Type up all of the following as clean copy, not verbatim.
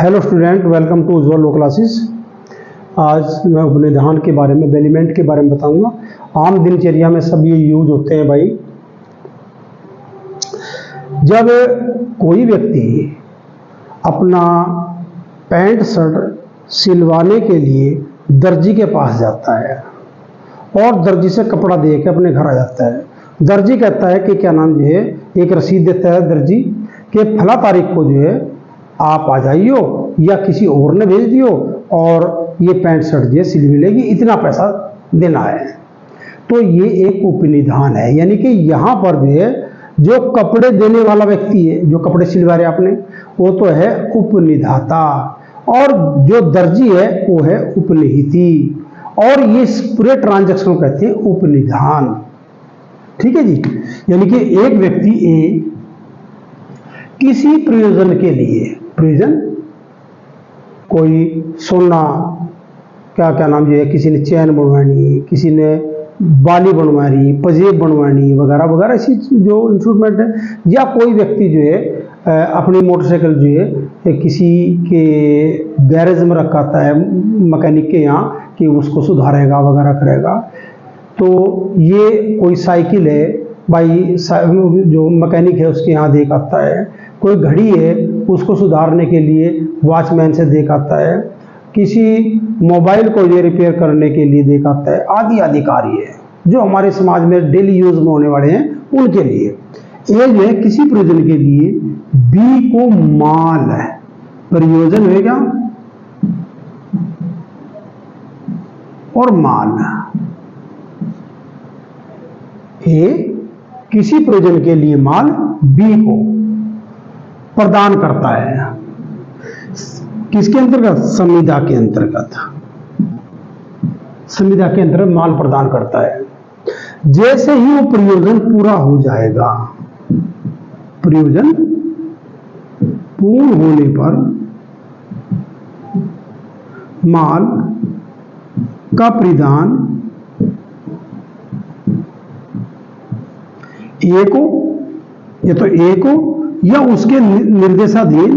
Hello student, welcome to Ujjwal law classes. आज मैं उपनिधान के बारे में, बेलीमेंट के बारे में बताऊंगा। आम दिनचर्या में सब ये यूज होते हैं भाई। जब कोई व्यक्ति अपना पैंट शर्ट सिलवाने के लिए दर्जी के पास जाता है और दर्जी से कपड़ा दे के अपने घर आ जाता है, दर्जी कहता है कि क्या नाम जो है, एक रसीद देता है दर्जी कि फला तारीख को जो है आप आ जाइयो या किसी और ने भेज दियो और ये पैंट शर्ट जो है सिल मिलेगी, इतना पैसा देना है। तो ये एक उपनिधान है, यानी कि यहाँ पर जो है जो कपड़े देने वाला व्यक्ति है, जो कपड़े सिलवा रहे आपने, वो तो है उपनिधाता, और जो दर्जी है वो है उपनिहिती, और ये पूरे ट्रांजैक्शन को कहते हैं उपनिधान। ठीक है जी। यानी कि एक व्यक्ति ए किसी प्रयोजन के लिए, प्रयोजन कोई सोना क्या क्या नाम जो है, किसी ने चैन बनवानी, किसी ने बाली बनवानी, पजेब बनवानी वगैरह वगैरह ऐसी जो इंस्ट्रूमेंट है, या कोई व्यक्ति जो है अपनी मोटरसाइकिल जो है किसी के गैरेज में रखाता है मैकेनिक के यहाँ कि उसको सुधारेगा वगैरह करेगा। तो ये कोई साइकिल है भाई, जो मैकेनिक है उसके यहाँ देख आता है। कोई घड़ी है उसको सुधारने के लिए वॉचमैन से देख आता है। किसी मोबाइल को ये रिपेयर करने के लिए देख आता है। आदि आदि कार्य है जो हमारे समाज में डेली यूज में होने वाले हैं उनके लिए। ए जो है किसी प्रयोजन के लिए, बी को माल है, प्रयोजन है क्या और माल। ए किसी प्रयोजन के लिए माल बी को प्रदान करता है। किसके अंतर्गत? संविदा के अंतर्गत। संविदा के अंतर्गत माल प्रदान करता है। जैसे ही वो प्रयोजन पूरा हो जाएगा, प्रयोजन पूर्ण होने पर माल का प्रदान ए को, या तो ए को या उसके निर्देशाधीन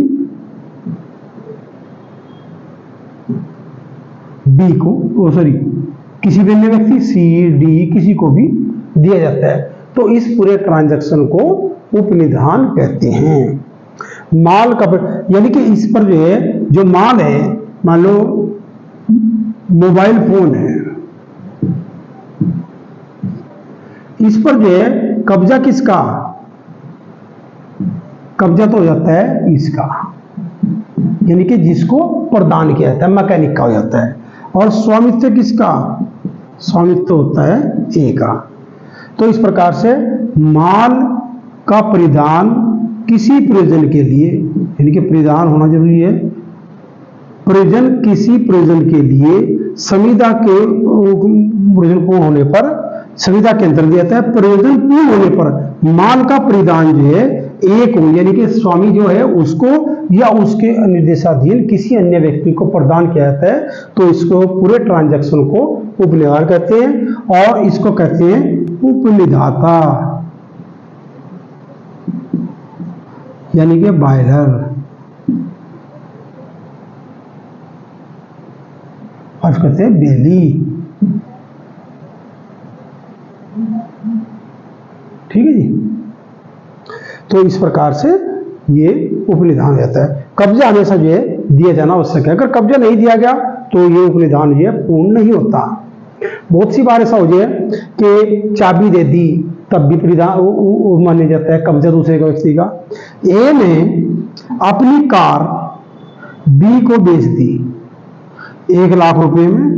बी को, सॉरी किसी भी अन्य व्यक्ति सी डी किसी को भी दिया जाता है। तो इस पूरे ट्रांजैक्शन को उपनिधान कहते हैं। माल का, यानी कि इस पर जो है, जो माल है, मान लो मोबाइल फोन है, इस पर जो है कब्जा किसका? कब्जा तो हो जाता है इसका, यानी कि जिसको प्रदान किया जाता है मैकेनिक का हो जाता है। और स्वामित्व किसका? स्वामित्व होता है ए का। तो इस प्रकार से माल का परिधान किसी प्रयोजन के लिए, यानी कि परिधान होना जरूरी है। प्रयोजन किसी प्रयोजन के लिए संविदा के प्रयोजन पूर्ण होने पर, संविदा के अंतर्गत दिया जाता है। प्रयोजन पूर्ण होने पर माल का परिधान जो है एक हो, यानी कि स्वामी जो है उसको या उसके निर्देशाधीन किसी अन्य व्यक्ति को प्रदान किया जाता है। तो इसको पूरे ट्रांजैक्शन को उपनिधान कहते हैं, और इसको कहते हैं उपनिधाता, यानी कि बायलर, और कहते हैं बेली। ठीक है जी। तो इस प्रकार से ये उपनिधान हो जाता है। कब्जा हमेशा जो है दिया जाना आवश्यक है। अगर कब्जा नहीं दिया गया तो ये उपनिधान जो है पूर्ण नहीं होता। बहुत सी बार ऐसा हो जाए कि चाबी दे दी तब भी परिधान माना जाता है कब्जा दूसरे का व्यक्ति का। ए ने अपनी कार बी को बेच दी, 1 लाख रुपए में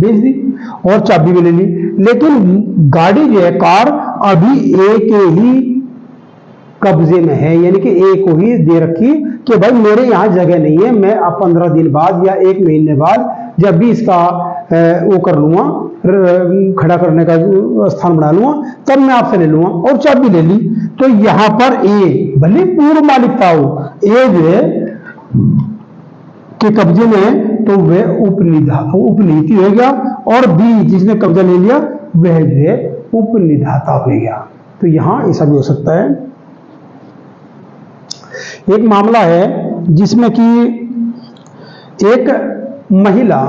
बेच दी और चाबी भी ले ली, लेकिन गाड़ी जो है, कार अभी ए के ही कब्जे में है, यानी कि ए को ही दे रखी कि भाई मेरे यहाँ जगह नहीं है, मैं अब 15 दिन बाद या 1 महीने बाद जब भी इसका वो कर लूंगा, खड़ा करने का स्थान बना लूंगा, तब मैं आपसे ले लूंगा, और चाबी ले ली। तो यहां पर ए भले पूर्व मालिकता हो, ए जो है के कब्जे में है तो वह उपनीति हो गया, और बी जिसने कब्जा ले लिया वह जो है उपनिधाता हो गया। तो यहां ऐसा भी हो सकता है। एक मामला है जिसमें कि एक महिला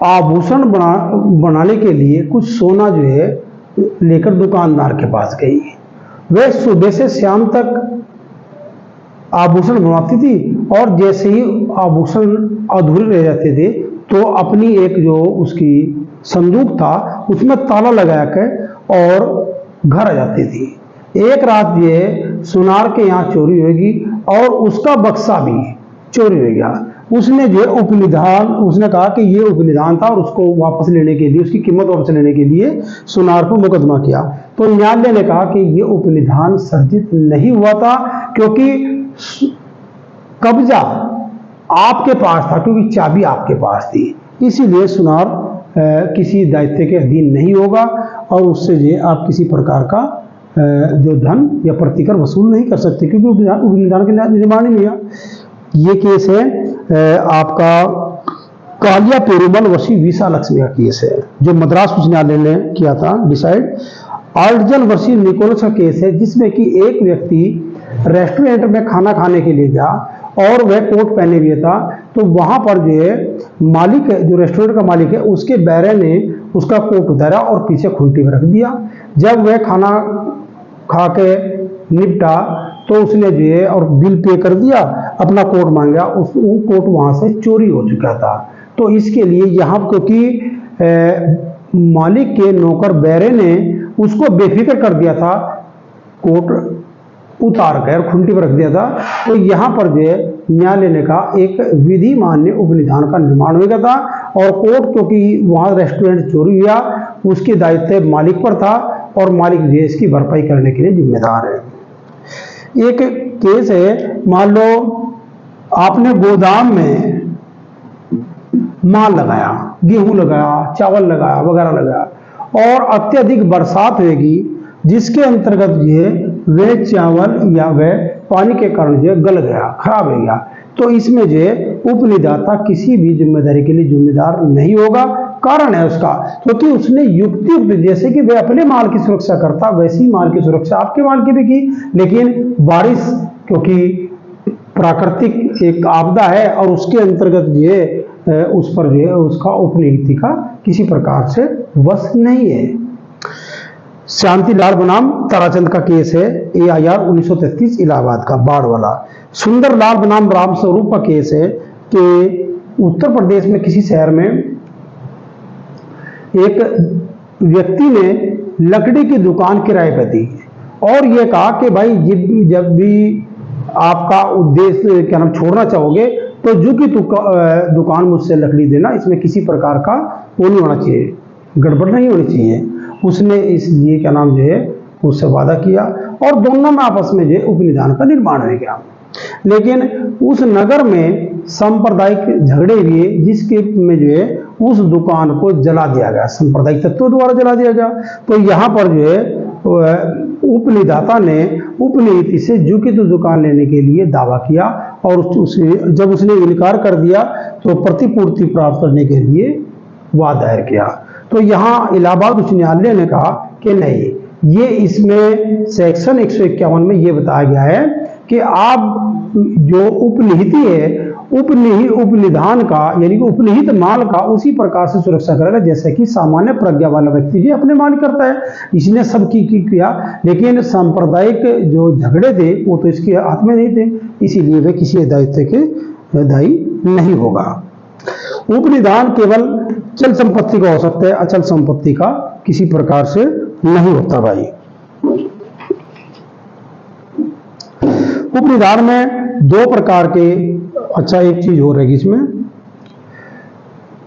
आभूषण बनाने के लिए कुछ सोना जो है लेकर दुकानदार के पास गई। वह सुबह से शाम तक आभूषण बनवाती थी और जैसे ही आभूषण अधूरे रह जाते थे तो अपनी एक जो उसकी संदूक था उसमें ताला लगा के और घर आ जाती थी। एक रात ये सुनार के यहाँ चोरी होगी और उसका बक्सा भी चोरी हो गया। उसने जो उपनिधान, उसने कहा कि ये उपनिधान था और उसको वापस लेने के लिए, उसकी कीमत वापस लेने के लिए सुनार पर मुकदमा किया। तो न्यायालय ने कहा कि ये उपनिधान सर्जित नहीं हुआ था क्योंकि कब्जा आपके पास था, क्योंकि चाबी आपके पास थी, इसीलिए सुनार किसी दायित्व के अधीन नहीं होगा और उससे जो आप किसी प्रकार का जो धन या प्रतिकर वसूल नहीं कर सकते क्योंकि उपनिधान के निर्माण ही नहीं है। ये केस है आपका कालिया पेरुमल वशी वीसा लक्ष्मी का केस है जो मद्रास उच्च न्यायालय ने किया था डिसाइड। आर्टजन वर्सी निकोलस का केस है जिसमें कि एक व्यक्ति रेस्टोरेंट में खाना खाने के लिए गया और वह कोट पहने हुए था। तो वहां पर जो है मालिक, जो रेस्टोरेंट का मालिक है, उसके बैरे ने उसका कोट उतारा और पीछे खूंटी में रख दिया। जब वह खाना खा के निपटा तो उसने जो है और बिल पे कर दिया, अपना कोट मांगा, वो कोट वहां से चोरी हो चुका था। तो इसके लिए यहाँ क्योंकि मालिक के नौकर बैरे ने उसको बेफिक्र कर दिया था, कोट उतार कर खूंटी पर रख दिया था, तो यहाँ पर जो है न्यायालय ने कहा एक विधि मान्य उपनिधान का निर्माण हो गया था और कोर्ट क्योंकि वहां रेस्टोरेंट चोरी हुआ उसके दायित्व मालिक पर था और मालिक जो है इसकी भरपाई करने के लिए जिम्मेदार है। एक केस है, मान लो आपने गोदाम में माल लगाया, गेहूं लगाया, चावल लगाया, वगैरह लगाया और अत्यधिक बरसात होगी जिसके अंतर्गत जो है वह चावल या वह पानी के कारण जो है गल गया, खराब हो गया, तो इसमें जो है उपनिदाता किसी भी जिम्मेदारी के लिए जिम्मेदार नहीं होगा। कारण है उसका क्योंकि उसने युक्ति, जैसे कि वह अपने माल की सुरक्षा करता वैसी माल की सुरक्षा आपके माल की भी की, लेकिन बारिश क्योंकि प्राकृतिक एक आपदा है और उसके अंतर्गत जो है उस पर जो है उसका उपनीति का किसी प्रकार से वश नहीं है। शांतिलाल बनाम ताराचंद का केस है AIR 1933 इलाहाबाद का बाढ़ वाला। सुंदरलाल बनाम राम स्वरूप का केस है कि उत्तर प्रदेश में किसी शहर में एक व्यक्ति ने लकड़ी की दुकान किराए पर दी और यह कहा कि भाई जब भी आपका उद्देश्य क्या नाम छोड़ना चाहोगे तो जो कि दुकान मुझसे लकड़ी देना, इसमें किसी प्रकार का वो नहीं होना चाहिए, गड़बड़ नहीं होनी चाहिए। उसने इसलिए क्या नाम जो है उससे वादा किया और दोनों में आपस में जो है उपनिधान का निर्माण हो गया। लेकिन उस नगर में सांप्रदायिक झगड़े हुए जिसके में जो है उस दुकान को जला दिया गया, सांप्रदायिक तत्वों द्वारा जला दिया गया। तो यहाँ पर जो है उपनिदाता ने उपनीति से जो कि दुकान लेने के लिए दावा किया और जब उसने इनकार कर दिया तो प्रतिपूर्ति प्राप्त करने के लिए वाद दायर किया। तो यहाँ इलाहाबाद उच्च न्यायालय ने कहा कि नहीं, ये इसमें सेक्शन 151 में ये बताया गया है कि आप जो उपनिहिति है उपनिधान का यानी कि उपनिहित माल का उसी प्रकार से सुरक्षा करेगा जैसे कि सामान्य प्रज्ञा वाला व्यक्ति भी अपने माल करता है। इसने सब की किया, लेकिन सांप्रदायिक जो झगड़े थे वो तो इसके हाथ में नहीं थे, इसीलिए वे किसी दायित्व के दायी नहीं होगा। उपनिधान केवल चल संपत्ति का हो सकता है, अचल संपत्ति का किसी प्रकार से नहीं होता भाई। उपनिधान में दो प्रकार के, अच्छा एक चीज हो रही इसमें,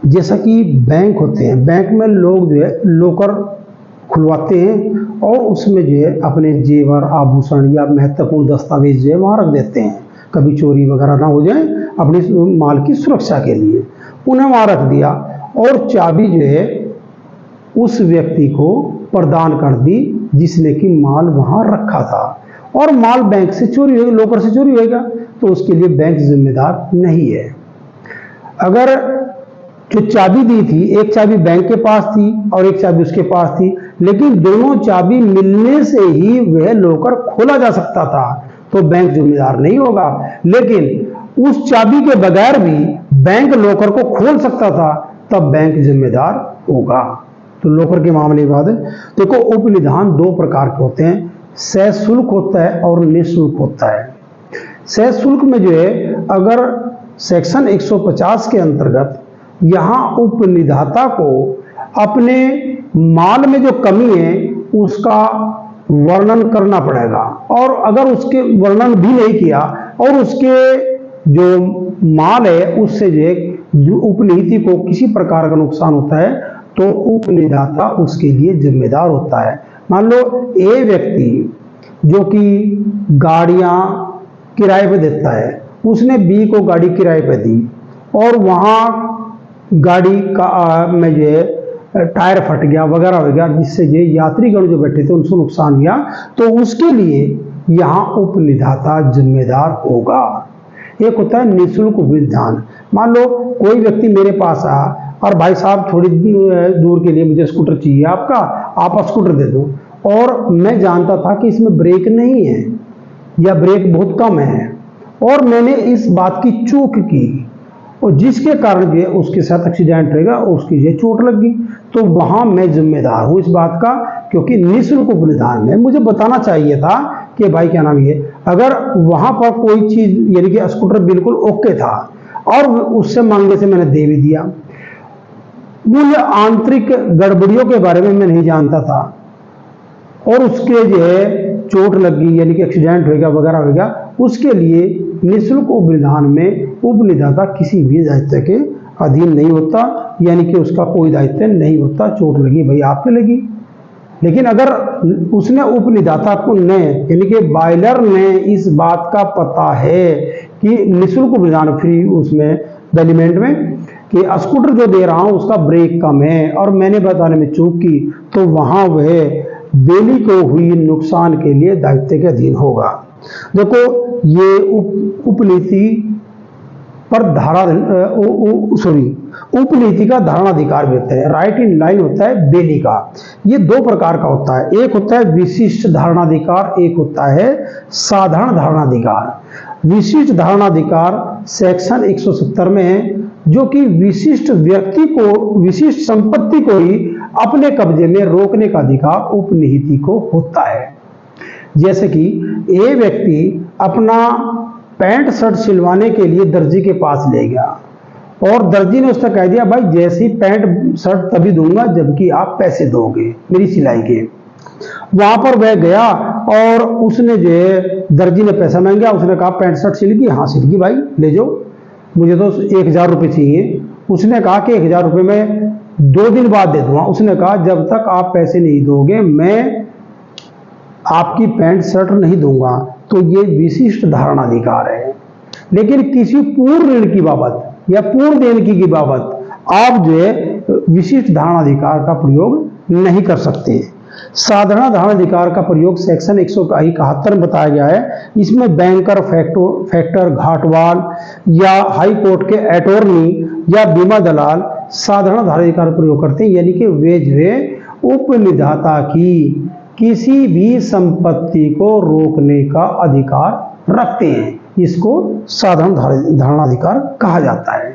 जैसा कि बैंक होते हैं, बैंक में लोग जो है लॉकर खुलवाते हैं और उसमें जो है अपने जेवर आभूषण या महत्वपूर्ण दस्तावेज जो है वहां रख देते हैं, कभी चोरी वगैरह ना हो जाए, अपनी माल की सुरक्षा के लिए उन्हें वहां रख दिया और चाबी जो है उस व्यक्ति को प्रदान कर दी जिसने कि माल वहां रखा था और माल बैंक से चोरी होगा, लॉकर से चोरी होगा, तो उसके लिए बैंक जिम्मेदार नहीं है। अगर जो चाबी दी थी, एक चाबी बैंक के पास थी और एक चाबी उसके पास थी, लेकिन दोनों चाबी मिलने से ही वह लॉकर खोला जा सकता था, तो बैंक जिम्मेदार नहीं होगा। लेकिन उस चाबी के बगैर भी बैंक लॉकर को खोल सकता था, तब बैंक जिम्मेदार होगा। तो लॉकर के मामले की बात है। देखो, उपनिधान दो प्रकार के होते हैं, सशुल्क होता है और निःशुल्क होता है। सशुल्क में जो है, अगर सेक्शन 150 के अंतर्गत यहाँ उपनिधाता को अपने माल में जो कमी है उसका वर्णन करना पड़ेगा, और अगर उसके वर्णन भी नहीं किया और उसके जो माल है उससे जो उपनीति को किसी प्रकार का नुकसान होता है, तो उपनिधाता उसके लिए जिम्मेदार होता है। मान लो ए व्यक्ति जो कि गाड़ियां किराए पे देता है, उसने बी को गाड़ी किराए पे दी और वहां गाड़ी का में जो है टायर फट गया वगैरह हो गया, जिससे जो यात्रीगण जो बैठे थे उनको नुकसान हुआ, तो उसके लिए यहाँ उपनिधाता जिम्मेदार होगा। एक होता है निःशुल्क उपनिधान। मान लो कोई व्यक्ति मेरे पास आया और भाई साहब थोड़ी दूर के लिए मुझे स्कूटर चाहिए आपका, आप स्कूटर दे दो, और मैं जानता था कि इसमें ब्रेक नहीं है या ब्रेक बहुत कम है, और मैंने इस बात की चूक की और जिसके कारण जो है उसके साथ एक्सीडेंट रहेगा और उसकी जो चोट लग गई, तो वहां मैं जिम्मेदार हूं इस बात का, क्योंकि निःशुल्क उपनिधान में मुझे बताना चाहिए था कि भाई क्या नाम है, अगर वहां पर कोई चीज यानी कि स्कूटर बिल्कुल ओके था और उससे मांगने से मैंने दे भी दिया, मुझे आंतरिक गड़बड़ियों के बारे में मैं नहीं जानता था और उसके जो है चोट लग गई यानी कि एक्सीडेंट हो गया वगैरह हो गया, उसके लिए निःशुल्क उपनिधान में उपनिधाता किसी भी दायित्व के अधीन नहीं होता, यानी कि उसका कोई दायित्व नहीं होता। चोट लगी भाई आप पे लगी, लेकिन अगर उसने उपनिधाता को ने यानी कि बायलर ने इस बात का पता है कि निःशुल्क उपनिधान फ्री उसमें एलिमेंट में कि स्कूटर जो दे रहा हूं उसका ब्रेक कम है और मैंने बताने में चूक की, तो वहां वह बेली को हुई नुकसान के लिए दायित्व के अधीन होगा। देखो, ये उपनीति पर उपनीति का धारणाधिकार भी होता है, राइट इन लाइन होता है बेली का। ये दो प्रकार का होता है, एक होता है विशिष्ट धारणाधिकार, एक होता है साधारण धारणाधिकार। विशिष्ट धारणाधिकार सेक्शन 170 में है, जो कि विशिष्ट व्यक्ति को, विशिष्ट संपत्ति को ही अपने कब्जे में रोकने का अधिकार उपनिहिति को होता है। जैसे कि ए व्यक्ति अपना पैंट शर्ट सिलवाने के लिए दर्जी के पास ले गया और दर्जी ने उससे कह दिया भाई जैसी पैंट शर्ट तभी दूंगा जबकि आप पैसे दोगे मेरी सिलाई के। वहां पर वह गया और उसने जो है दर्जी ने पैसा मांग गया, उसने कहा पैंट शर्ट सिल गई, हाँ सिल गई भाई ले जाओ, मुझे तो 1000 रुपये चाहिए। उसने कहा कि 1000 रुपये मैं 2 दिन बाद दे दूंगा। उसने कहा जब तक आप पैसे नहीं दोगे मैं आपकी पैंट शर्ट नहीं दूंगा। तो ये विशिष्ट धारणाधिकार है। लेकिन किसी पूर्ण ऋण की बाबत या पूर्ण देनगी की बाबत आप जो है विशिष्ट धारणाधिकार का प्रयोग नहीं कर सकते। साधारण धारणाधिकार का प्रयोग सेक्शन 171 में बताया गया है। इसमें बैंकर, फैक्टर, घाटवाल या हाई कोर्ट के अटॉर्नी या बीमा दलाल साधारण धारणाधिकार प्रयोग करते हैं, यानी कि वे जो उपनिधाता की किसी भी संपत्ति को रोकने का अधिकार रखते हैं। इसको साधारण धारणाधिकार कहा जाता है।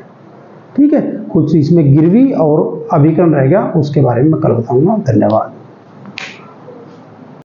ठीक है, कुछ इसमें गिरवी और अभिकरण रहेगा, उसके बारे में मैं कल बताऊंगा। धन्यवाद।